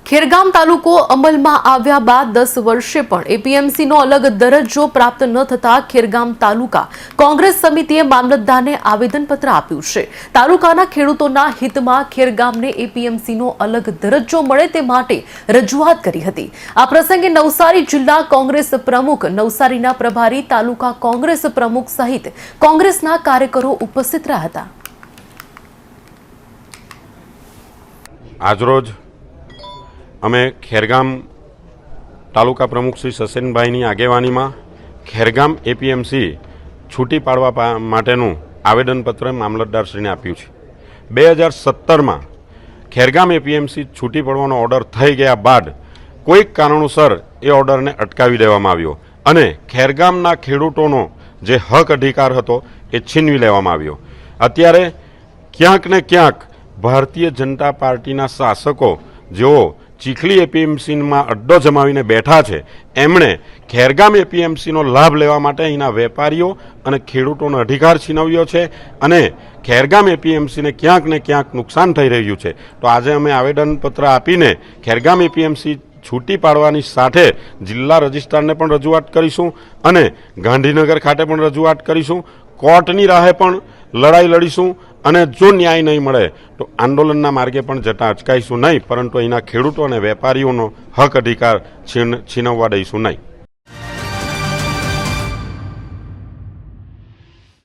ખેરગામ તાલુકો અમલમાં આવ્યા બાદ 10 વર્ષે પણ એપીએમસીનો અલગ દરજ્જો પ્રાપ્ત ન થતા ખેરગામ તાલુકા કોંગ્રેસ સમિતિએ મામલતદારને આવેદનપત્ર આપ્યું છે। તાલુકાના ખેડૂતોના હિતમાં ખેરગામને એપીએમસીનો અલગ દરજ્જો મળે તે માટે રજૂઆત કરી હતી। આ પ્રસંગે નવસારી જિલ્લા કોંગ્રેસ પ્રમુખ, નવસારીના પ્રભારી, તાલુકા કોંગ્રેસ પ્રમુખ સહિત કોંગ્રેસના કાર્યકરો ઉપસ્થિત રહ્યા હતા। આજરોજ અમે ખેરગામ તાલુકા પ્રમુખ શ્રી સસેનભાઈની આગેવાનીમાં ખેરગામ એપીએમસી છૂટી પાડવા માટેનું આવેદનપત્ર મામલતદારશ્રીને આપ્યું છે। 2017માં ખેરગામ એપીએમસી છૂટી પડવાનો ઓર્ડર થઈ ગયા બાદ કોઈક કારણોસર એ ઓર્ડરને અટકાવી દેવામાં આવ્યો અને ખેરગામના ખેડૂતોનો જે હક અધિકાર હતો એ છીનવી લેવામાં આવ્યો। અત્યારે ક્યાંક ને ક્યાંક ભારતીય જનતા પાર્ટીના શાસકો જેઓ ચીખલી એપીએમસીમાં અડ્ડો જમાવીને બેઠા છે, એમણે ખેરગામ એપીએમસીનો લાભ લેવા માટે અહીંના વેપારીઓ અને ખેડૂતોનો અધિકાર છીનવ્યો છે અને ખેરગામ એપીએમસીને ક્યાંક ને ક્યાંક નુકસાન થઈ રહ્યું છે। તો આજે અમે આવેદનપત્ર આપીને ખેરગામ એપીએમસી છૂટી પાડવાની સાથે જિલ્લા રજિસ્ટ્રારને પણ રજૂઆત કરીશું અને ગાંધીનગર ખાતે પણ રજૂઆત કરીશું। કોર્ટની રાહે પણ લડાઈ લડીશું અને જો ન્યાય નહીં મળે તો આંદોલનના માર્ગે પણ જતા અચકાઈશું નહીં, પરંતુ અહીંના ખેડૂતો અને વેપારીઓનો હક અધિકાર છીનવવા દઈશું નહીં।